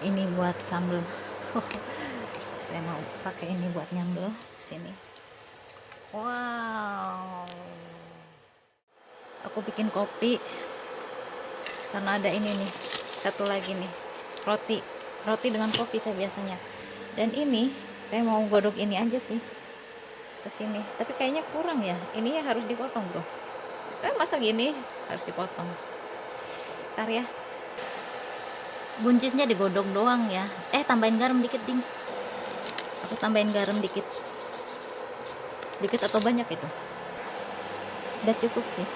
ini buat sambal. Saya mau pakai ini buat nyambel sini. Wow, aku bikin kopi karena ada ini nih, satu lagi nih, roti dengan kopi saya biasanya. Dan ini saya mau godok ini aja sih ke sini, tapi kayaknya kurang ya, ini ya harus dipotong bro. Masa gini harus dipotong. Ntar ya, buncisnya digodok doang ya. Tambahin garam dikit ding, aku tambahin garam dikit atau banyak itu udah cukup sih,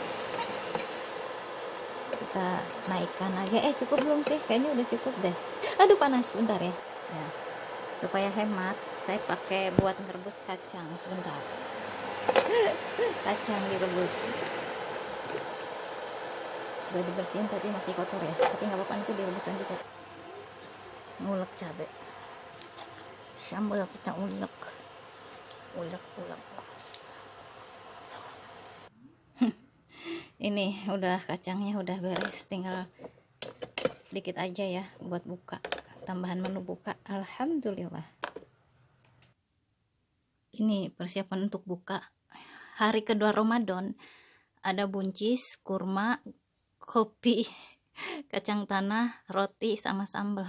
kita naikkan aja. Cukup belum sih, kayaknya udah cukup deh. Aduh panas, bentar ya. Supaya hemat saya pakai buat merebus kacang sebentar. Kacang direbus udah dibersihin tapi masih kotor ya, tapi nggak apa-apa, nanti direbusan juga. Ngulek cabai, sambal kita ulek. Ini udah, kacangnya udah beres, tinggal sedikit aja ya buat buka, tambahan menu buka. Alhamdulillah, ini persiapan untuk buka hari kedua Ramadan. Ada buncis, kurma, kopi, kacang tanah, roti, sama sambal.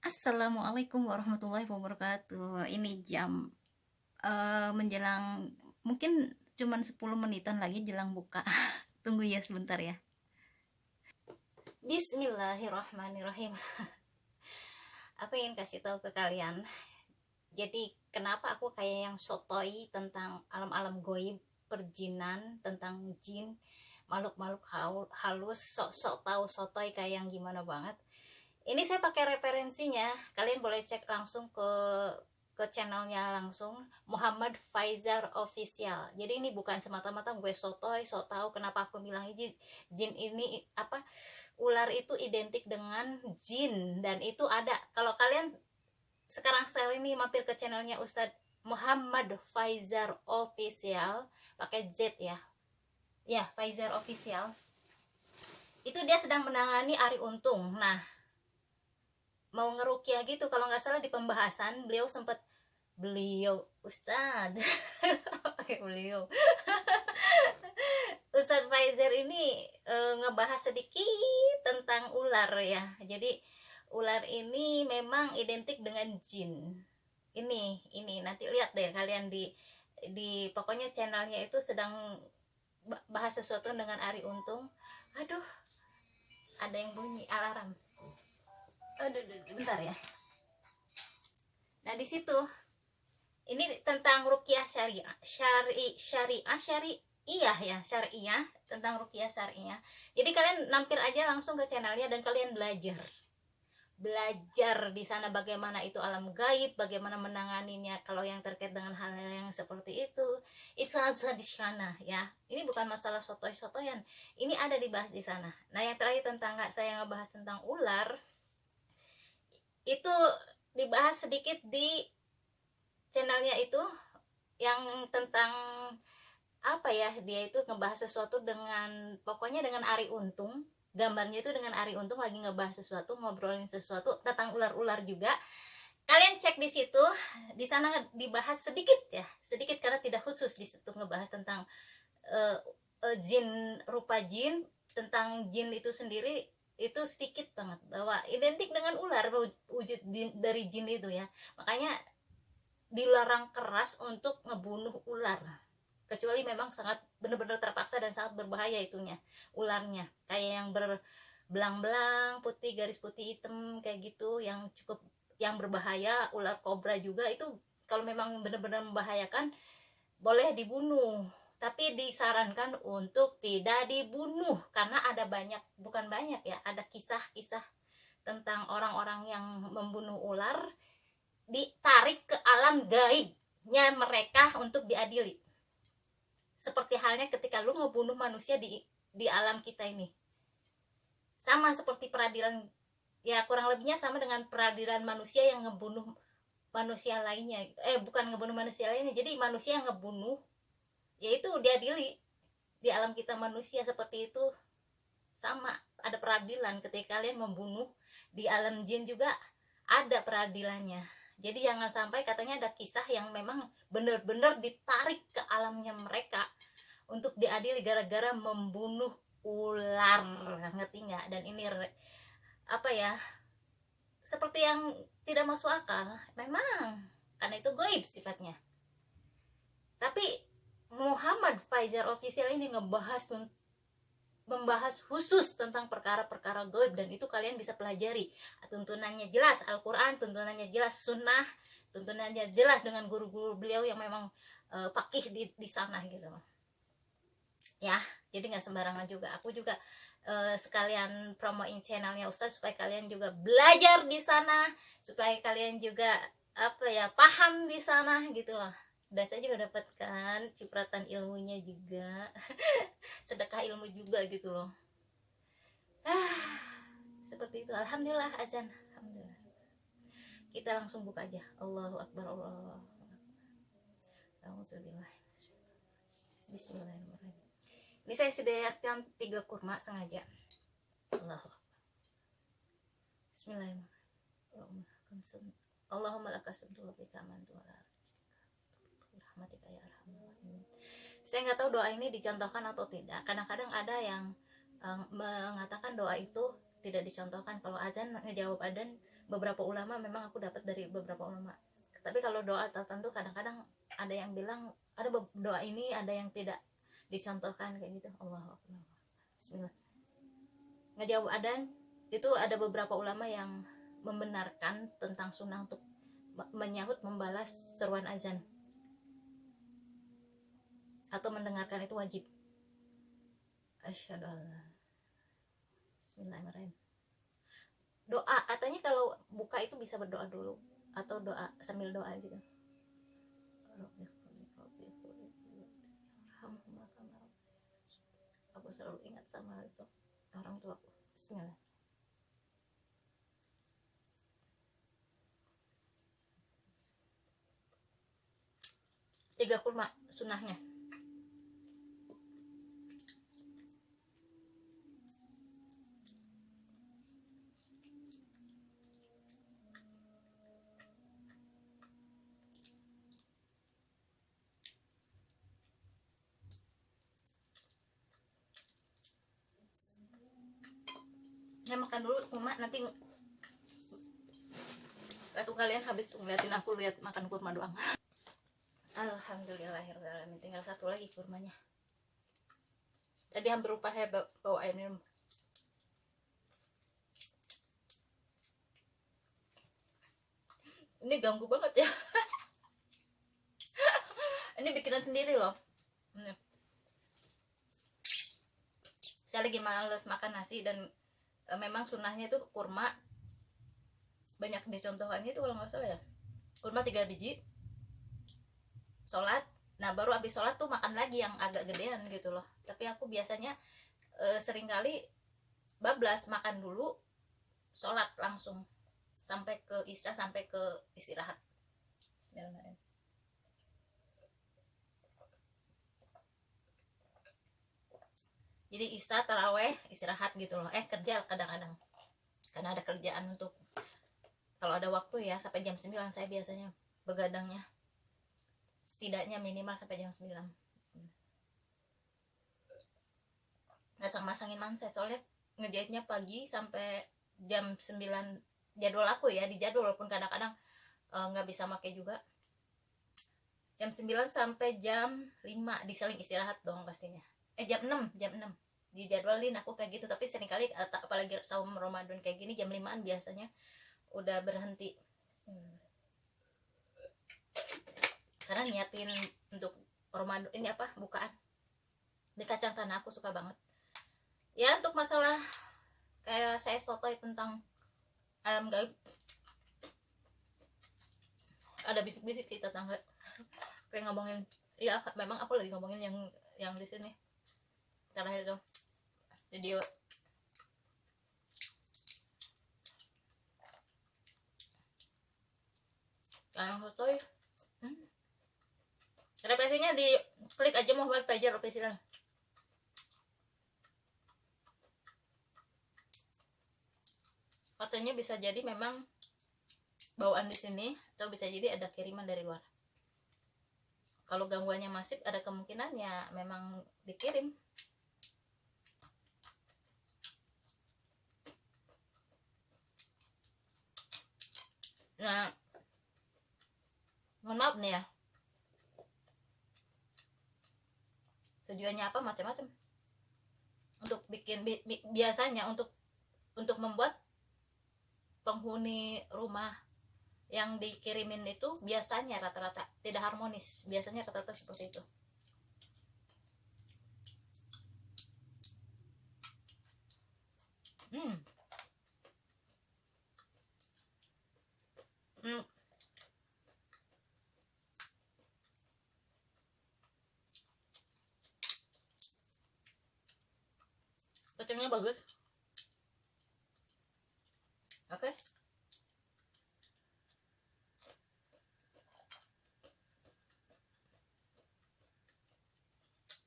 Assalamualaikum warahmatullahi wabarakatuh. Ini jam menjelang, mungkin cuman 10 menitan lagi jelang buka. Tunggu ya sebentar ya. Bismillahirrahmanirrahim. Aku ingin kasih tahu ke kalian, jadi kenapa aku kayak yang sotoi tentang alam-alam goib, perjinan, tentang jin, makhluk-makhluk halus, sok-sok tahu sotoy kayak yang gimana banget. Ini saya pakai referensinya, kalian boleh cek langsung ke channelnya langsung, Muhammad Faizar Official. Jadi ini bukan semata-mata gue sotoy, sok tahu. Kenapa aku bilang jin ini apa, ular itu identik dengan jin, dan itu ada. Kalau kalian sekarang ini mampir ke channelnya Ustadz Muhammad Faizar Official, pakai Z ya, Faizar Official, itu dia sedang menangani Ari Untung. Nah, mau ngerukiah gitu, kalau nggak salah di pembahasan beliau Ustadz beliau Ustadz Faizar ini ngebahas sedikit tentang ular ya. Jadi ular ini memang identik dengan jin. Ini nanti lihat deh kalian di pokoknya channelnya itu sedang bahas sesuatu dengan Ari Untung. Aduh, ada yang bunyi alarm. Aduh, bentar ya. Nah, di situ ini tentang ruqyah syariah, tentang ruqyah syariah. Jadi kalian mampir aja langsung ke channelnya dan kalian belajar di sana bagaimana itu alam gaib, bagaimana menanganinya kalau yang terkait dengan hal-hal yang seperti itu. Istilahnya di sana ya. Ini bukan masalah sotoy-sotoyan. Ini ada dibahas di sana. Nah, yang terakhir tentang saya ngebahas tentang ular, itu dibahas sedikit di channelnya itu, yang tentang apa ya, dia itu ngebahas sesuatu dengan, pokoknya dengan Ari Untung, gambarnya itu dengan Ari Untung lagi ngebahas sesuatu, ngobrolin sesuatu tentang ular-ular juga. Kalian cek di situ, di sana dibahas sedikit karena tidak khusus di situ ngebahas tentang jin, rupa jin, tentang jin itu sendiri. Itu sedikit banget bahwa identik dengan ular, wujud dari jin itu ya. Makanya dilarang keras untuk ngebunuh ular, kecuali memang sangat benar-benar terpaksa dan sangat berbahaya itunya ularnya, kayak yang berbelang-belang putih, garis putih hitam kayak gitu, yang cukup yang berbahaya. Ular kobra juga itu kalau memang benar-benar membahayakan boleh dibunuh, tapi disarankan untuk tidak dibunuh karena ada ada kisah-kisah tentang orang-orang yang membunuh ular, ditarik ke alam gaibnya mereka untuk diadili. Seperti halnya ketika lu ngebunuh manusia di alam kita ini, sama seperti peradilan ya, kurang lebihnya sama dengan peradilan manusia yang ngebunuh manusia lainnya. Bukan ngebunuh manusia lainnya, jadi manusia yang ngebunuh, yaitu diadili di alam kita manusia. Seperti itu sama ada peradilan. Ketika kalian membunuh di alam jin juga ada peradilannya. Jadi jangan sampai, katanya ada kisah yang memang benar-benar ditarik ke alamnya mereka untuk diadili gara-gara membunuh ular, ngerti nggak? Dan ini apa ya, seperti yang tidak masuk akal memang, karena itu goib sifatnya. Tapi Muhammad Faizar Official ini membahas khusus tentang perkara-perkara goib, dan itu kalian bisa pelajari. Tuntunannya jelas, Al-Quran tuntunannya jelas, Sunnah tuntunannya jelas, dengan guru-guru beliau yang memang faqih di sana gitu ya. Jadi nggak sembarangan juga. Aku juga sekalian promoin channelnya Ustaz supaya kalian juga belajar di sana, supaya kalian juga apa ya, paham di sana gitu loh. Dan saya juga dapatkan cipratan ilmunya juga sedekah ilmu juga gitu loh. Seperti itu. Alhamdulillah azan. Alhamdulillah. Kita langsung buka aja. Allahu Akbar, Allahu Akbar. Alhamdulillah. Bismillahirrahmanirrahim. Ini saya sediakan 3 kurma sengaja. Allahu Akbar. Bismillahirrahmanirrahim. Allahumma lakasumtu wa bika amantu wa la rahmatika ya arhamar rahimin. Saya nggak tahu doa ini dicontohkan atau tidak. Kadang-kadang ada yang mengatakan doa itu tidak dicontohkan. Kalau azan ngejawab adzan, beberapa ulama memang aku dapat dari beberapa ulama. Tapi kalau doa tertentu kadang-kadang ada yang bilang ada doa ini ada yang tidak dicontohkan kayak gitu. Allahu Akbar. Bismillah. Ngejawab adzan itu ada beberapa ulama yang membenarkan tentang sunnah untuk menyahut membalas seruan azan atau mendengarkan itu wajib. Asyhadu alla. Bismillahirrahmanirrahim. Doa katanya kalau buka itu bisa berdoa dulu atau doa sambil doa gitu. Aku selalu ingat sama itu orang tua aku. Bismillah. Tiga kurma sunnahnya. Saya makan dulu kurma, nanti waktu kalian habis tuh ngeliatin aku lihat makan kurma doang. Alhamdulillahirrahmanirrahim. Tinggal satu lagi kurmanya. Tadi hampir lupa saya bawa air minum. Ini ganggu banget ya. Ini bikinan sendiri loh. Saya lagi males makan nasi dan memang sunnahnya itu kurma banyak dicontohkannya itu kalau nggak salah ya, kurma 3 biji, sholat, nah baru habis sholat tuh makan lagi yang agak gedean gitu loh. Tapi aku biasanya seringkali bablas, makan dulu sholat langsung sampai ke isya, sampai ke istirahat. Bismillahirrahmanirrahim. Jadi isya, taraweh, istirahat gitu loh. Kerja kadang-kadang karena ada kerjaan untuk, kalau ada waktu ya sampai jam 9 saya biasanya begadangnya, setidaknya minimal sampai jam 9. Masang-masangin manset soalnya ngejahitnya pagi sampai jam 9 jadwal aku ya, di jadwal, walaupun kadang-kadang nggak bisa pakai juga. Jam 9 sampai jam 5 diseling istirahat dong pastinya. Jam 6 dijadwalin aku kayak gitu. Tapi seringkali apalagi saum Ramadan kayak gini jam 5-an biasanya udah berhenti karena nyiapin untuk Ramadan ini apa, bukaan di kacang tanah. Aku suka banget ya. Untuk masalah kayak saya sotoy tentang ayam gaib, ada bisik-bisik sih tetangga kayak ngomongin, ya memang aku lagi ngomongin yang di sini terakhir tuh video. Ayam sotoy, referensinya di klik aja Muhammad Faizar Official. katanya bisa jadi memang bawaan di sini, atau bisa jadi ada kiriman dari luar. Kalau gangguannya masif, ada kemungkinan ya memang dikirim. Nah, mohon maaf nih ya, tujuannya apa macam-macam. Untuk bikin biasanya untuk membuat penghuni rumah yang dikirimin itu biasanya rata-rata tidak harmonis, biasanya rata-rata seperti itu. hmm. Hmm. Kacangnya bagus. Oke.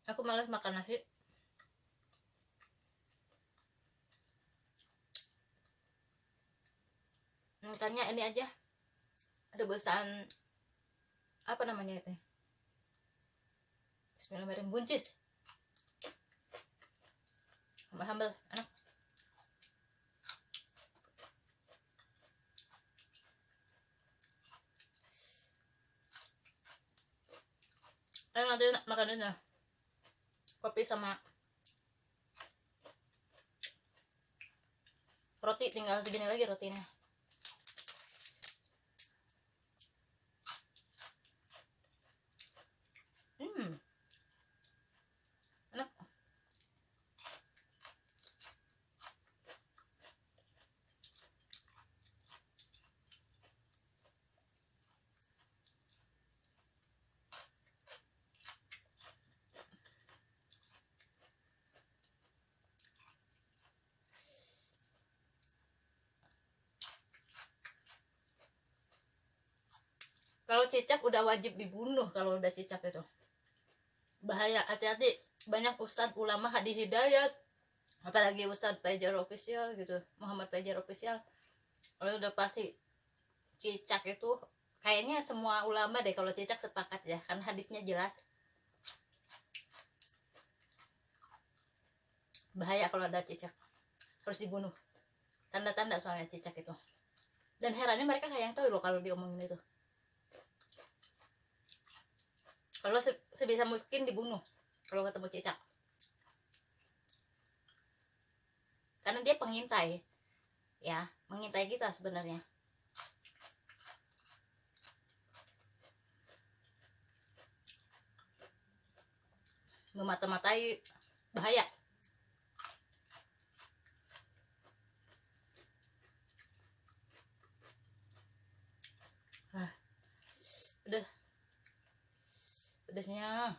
Aku malas makan nasi. Makanya ini aja. Ada bosan apa namanya itu? Bismillahirrahmanirrahim, buncis. Hambal-hambal, enak. Ayo nanti makan ini. Kopi sama roti, tinggal segini lagi rotinya. Enak. Kalau cicak udah wajib dibunuh. Kalau udah cicak itu bahaya, hati-hati. Banyak ustadz ulama hadis hidayat, apalagi Ustadz Fajar official gitu, Muhammad Fajar official, kalau udah pasti cicak itu, kayaknya semua ulama deh kalau cicak sepakat ya, kan hadisnya jelas bahaya. Kalau ada cicak harus dibunuh, tanda-tanda soalnya cicak itu. Dan herannya mereka kayak yang tahu loh kalau diomongin itu. Kalau sebisa mungkin dibunuh kalau ketemu cicak, karena dia pengintai ya, mengintai kita sebenarnya. Memata-matai, bahaya. Udah pedasnya.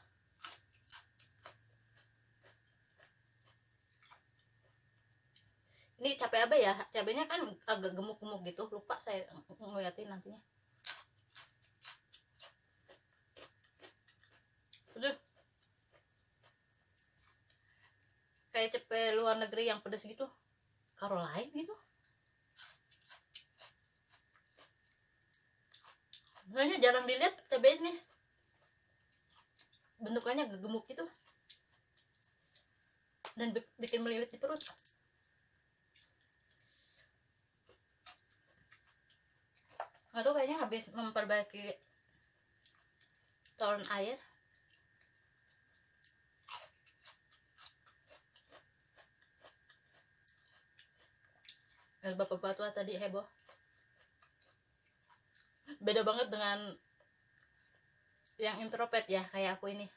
Ini cabai apa ya, cabainya kan agak gemuk-gemuk gitu, lupa saya ngeliatin nantinya. Udah kayak cabai luar negeri yang pedas gitu, Caroline gitu. Sebenarnya jarang dilihat cabai ini, bentukannya agak gemuk gitu dan bikin melilit di perut. Atau kayaknya habis memperbaiki toren air. Dan bapak-bapak tua tadi heboh. Beda banget dengan yang introvert ya, kayak aku ini.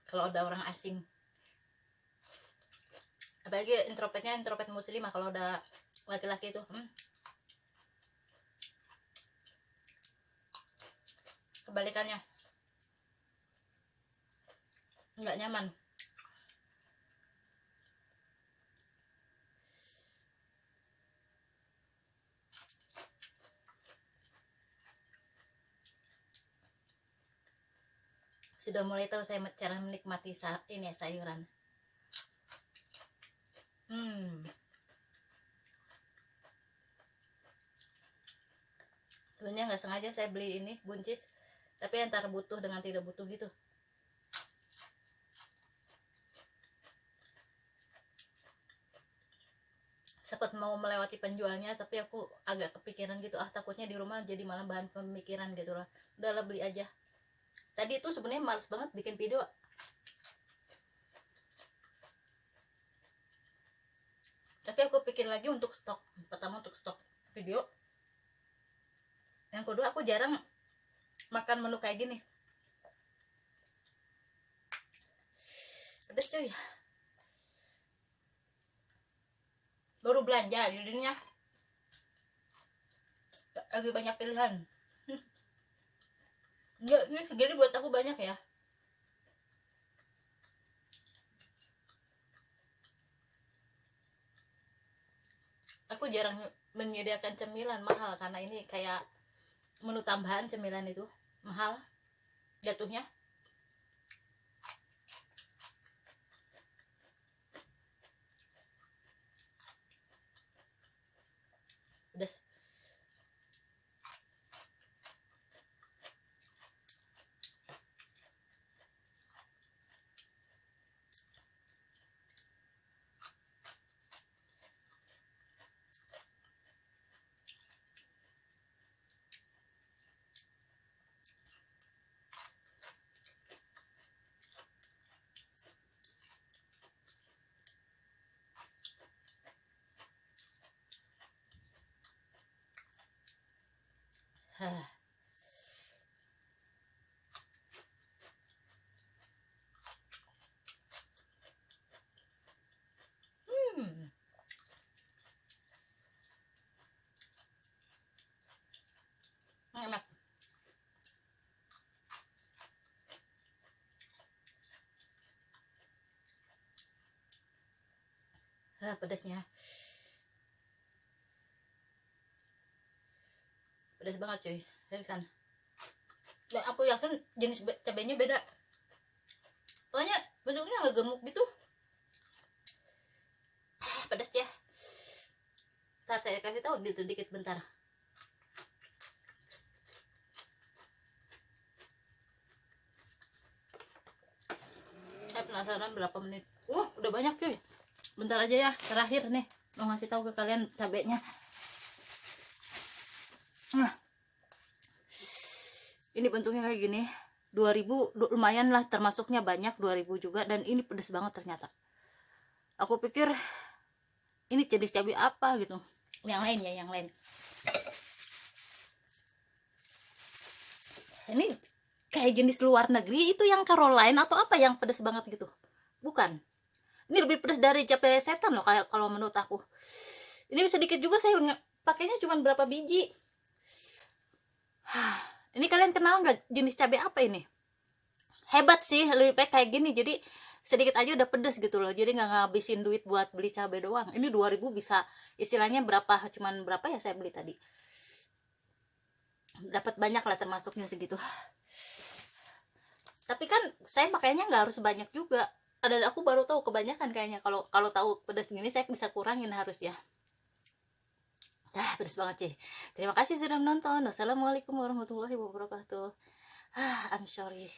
Kalau ada orang asing, apalagi introvertnya introvert muslimah, kalau ada laki-laki itu kebalikannya, nggak nyaman. Sudah mulai tahu saya cara menikmati ini sayuran. Sebenarnya nggak sengaja saya beli ini buncis, tapi antara butuh dengan tidak butuh gitu. Sempat mau melewati penjualnya, tapi aku agak kepikiran gitu, takutnya di rumah jadi malah bahan pemikiran gitu lah. Udahlah beli aja. Tadi itu sebenarnya males banget bikin video. Tapi aku pikir lagi untuk stok. Pertama untuk stok video. Yang kedua aku jarang makan menu kayak gini. Pedes cuy. Baru belanja jadinya lagi banyak pilihan. Enggak, ini segini buat aku banyak ya. Aku jarang menyediakan cemilan mahal karena ini kayak menu tambahan, cemilan itu mahal jatuhnya. Udah. Enak. Pedasnya pedas banget cuy, seriusan. Dan aku yakin jenis cabenya beda, pokoknya bentuknya nggak gemuk gitu. Pedas ya. Ntar saya kasih tahu gitu dikit bentar. Saya penasaran berapa menit. Udah banyak cuy. Bentar aja ya, terakhir nih mau ngasih tahu ke kalian cabenya. Nah, ini bentuknya kayak gini. 2000 lumayan lah, termasuknya banyak, 2000 juga, dan ini pedes banget ternyata. Aku pikir ini jenis cabai apa gitu. Yang lain ya, yang lain. Ini kayak jenis luar negeri itu yang Caroline atau apa yang pedes banget gitu. Bukan. Ini lebih pedes dari cabai setan loh kalau menurut aku. Ini sedikit juga, saya pakainya cuma berapa biji. Ini kalian kenal nggak jenis cabai apa ini? Hebat sih, lebih baik kayak gini. Jadi sedikit aja udah pedes gitu loh. Jadi nggak ngabisin duit buat beli cabai doang. Ini 2000 bisa istilahnya berapa, cuman berapa ya saya beli tadi. Dapat banyak lah termasuknya segitu. Tapi kan saya pakainya nggak harus banyak juga. Ada, aku baru tahu kebanyakan kayaknya. Kalau tahu pedas gini saya bisa kurangin harus ya. Pedas banget sih. Terima kasih sudah menonton. Wassalamualaikum warahmatullahi wabarakatuh. I'm sorry.